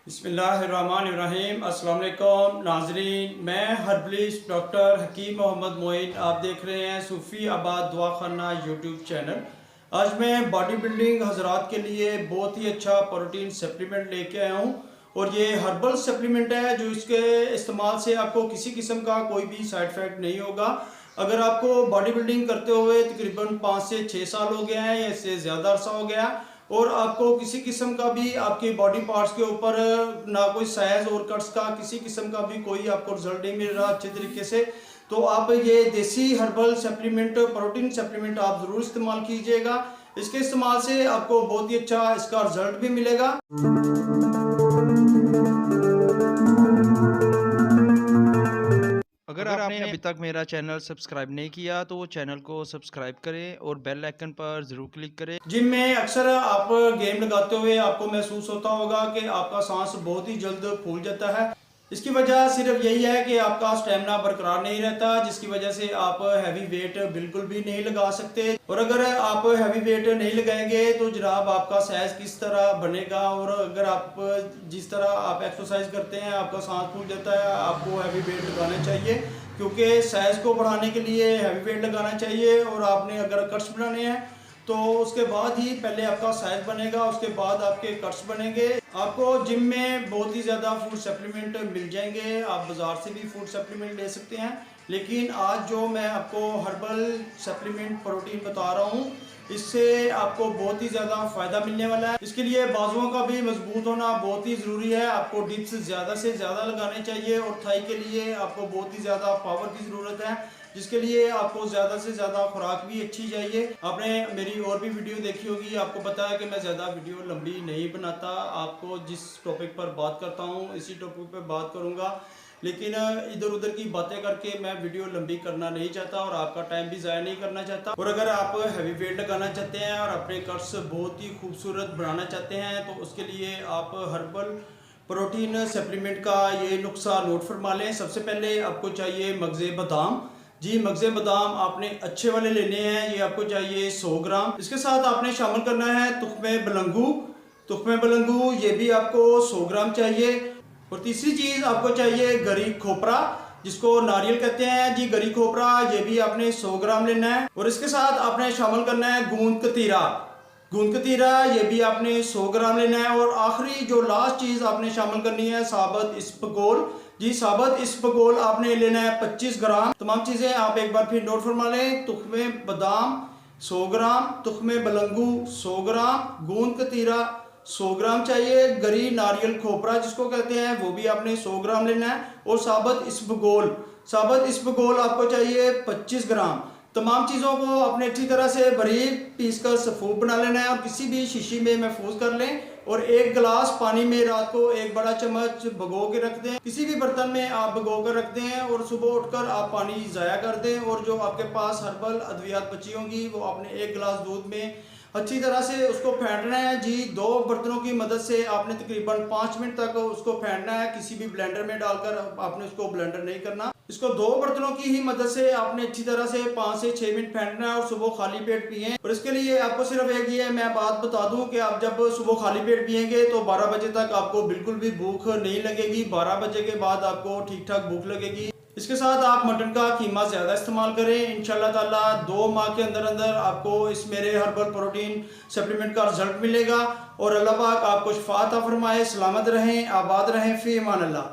बिस्मिल्लाहिर्रहमानिर्रहीम। अस्सलाम वालेकुम नाजरीन, मैं हर्बलिस्ट डॉक्टर हकीम मोहम्मद मोइन। आप देख रहे हैं सूफ़ी आबाद दवाखाना यूट्यूब चैनल। आज मैं बॉडी बिल्डिंग हजरात के लिए बहुत ही अच्छा प्रोटीन सप्लीमेंट लेके आया हूँ और ये हर्बल सप्लीमेंट है जो इसके इस्तेमाल से आपको किसी किस्म का कोई भी साइड इफ़ेक्ट नहीं होगा। अगर आपको बॉडी बिल्डिंग करते हुए तकरीबन 5 से 6 साल हो गए हैं या इससे ज़्यादा अरसा हो गया और आपको किसी किस्म का भी आपके बॉडी पार्ट्स के ऊपर ना कोई साइज और कट्स का किसी किस्म का भी कोई आपको रिजल्ट नहीं मिल रहा अच्छे तरीके से, तो आप ये देसी हर्बल सप्लीमेंट प्रोटीन सप्लीमेंट आप ज़रूर इस्तेमाल कीजिएगा। इसके इस्तेमाल से आपको बहुत ही अच्छा इसका रिजल्ट भी मिलेगा। अगर आपने अभी तक मेरा चैनल सब्सक्राइब नहीं किया तो वो चैनल को सब्सक्राइब करें और बेल आइकन पर ज़रूर क्लिक करें। जिम में अक्सर आप गेम लगाते हुए आपको महसूस होता होगा कि आपका सांस बहुत ही जल्द फूल जाता है। इसकी वजह सिर्फ यही है कि आपका स्टेमिना बरकरार नहीं रहता, जिसकी वजह से आप हैवी वेट बिल्कुल भी नहीं लगा सकते। और अगर आप हैवी वेट नहीं लगाएंगे तो जनाब आपका साइज किस तरह बनेगा। और अगर आप जिस तरह आप एक्सरसाइज करते हैं आपका सांस फूल जाता है, आपको हैवी वेट लगाना चाहिए क्योंकि साइज को बढ़ाने के लिए हैवी वेट लगाना चाहिए। और आपने अगर कट्स बनाने हैं तो उसके बाद ही पहले आपका साइज बनेगा, उसके बाद आपके कट्स बनेंगे। आपको जिम में बहुत ही ज़्यादा फूड सप्लीमेंट मिल जाएंगे, आप बाज़ार से भी फूड सप्लीमेंट ले सकते हैं, लेकिन आज जो मैं आपको हर्बल सप्लीमेंट प्रोटीन बता रहा हूँ इससे आपको बहुत ही ज़्यादा फ़ायदा मिलने वाला है। इसके लिए बाजुओं का भी मजबूत होना बहुत ही ज़रूरी है। आपको डिप्स ज़्यादा से ज़्यादा लगाने चाहिए और थाई के लिए आपको बहुत ही ज़्यादा पावर की ज़रूरत है, जिसके लिए आपको ज़्यादा से ज़्यादा खुराक भी अच्छी चाहिए। आपने मेरी और भी वीडियो देखी होगी, आपको पता है कि मैं ज़्यादा वीडियो लंबी नहीं बनाता। आपको जिस टॉपिक पर बात करता हूँ इसी टॉपिक पर बात करूँगा, लेकिन इधर उधर की बातें करके मैं वीडियो लंबी करना नहीं चाहता और आपका टाइम भी ज़ाया नहीं करना चाहता। और अगर आप हैवी वेट लगाना चाहते हैं और अपने कट्स बहुत ही खूबसूरत बनाना चाहते हैं तो उसके लिए आप हर्बल प्रोटीन सप्लीमेंट का ये नुस्खा नोट फरमा लें। सबसे पहले आपको चाहिए मगज़े बादाम। जी, मगज़े बादाम आपने अच्छे वाले लेने हैं, ये आपको चाहिए 100 ग्राम। इसके साथ आपने शामिल करना है तुख्मे बलंगू। तुख्मे बलंगू ये भी आपको 100 ग्राम चाहिए। और तीसरी चीज़ आपको चाहिए गरी खोपरा, जिसको नारियल कहते हैं। जी, गरी खोपरा ये भी आपने 100 ग्राम लेना है। और इसके साथ आपने शामिल करना है गूंद कतीरा। गूंद कतीरा ये भी आपने 100 ग्राम लेना है। और आखिरी जो लास्ट चीज़ आपने शामिल करनी है साबुत इसबगोल। जी, साबुत इसबगोल आपने लेना है 25 ग्राम। तमाम चीज़ें आप एक बार फिर नोट फरमा लें। तुख्मे बादाम 100 ग्राम, तुख्मे बलंगू 100 ग्राम, गूंद कतीरा 100 ग्राम चाहिए, गरी नारियल खोपरा जिसको कहते हैं वो भी आपने 100 ग्राम लेना है। और साबुत इसबगोल आपको चाहिए 25 ग्राम। तमाम चीज़ों को आपने अच्छी तरह से बारीक पीस कर सफूफ बना लेना है और किसी भी शीशी में महफूज कर लें। और एक गिलास पानी में रात को एक बड़ा चम्मच भिगो के रख दें। किसी भी बर्तन में आप भिगो कर रख दें और सुबह उठकर आप पानी ज़ाया कर दें। और जो आपके पास हर्बल अद्वियात बची होंगी वो आपने एक गिलास दूध में अच्छी तरह से उसको फेंटना है। जी, 2 बर्तनों की मदद से आपने तकरीबन 5 मिनट तक उसको फेंटना है। किसी भी ब्लेंडर में डालकर आपने उसको ब्लेंडर नहीं करना। इसको 2 बर्तनों की ही मदद से आपने अच्छी तरह से 5 से 6 मिनट फेंटना है और सुबह खाली पेट पिए। और इसके लिए आपको सिर्फ एक ये मैं बात बता दूं कि आप जब सुबह खाली पेट पिएंगे तो 12 बजे तक आपको बिल्कुल भी भूख नहीं लगेगी। 12 बजे के बाद आपको ठीक ठाक भूख लगेगी। इसके साथ आप मटन का कीमा ज़्यादा इस्तेमाल करें। इंशाल्लाह ताला 2 माह के अंदर अंदर आपको इस मेरे हर्बल प्रोटीन सप्लीमेंट का रिजल्ट मिलेगा। और अल्लाह पाक आपको शिफा अता फरमाए। सलामत रहें, आबाद रहें, फ़ी अमान अल्लाह।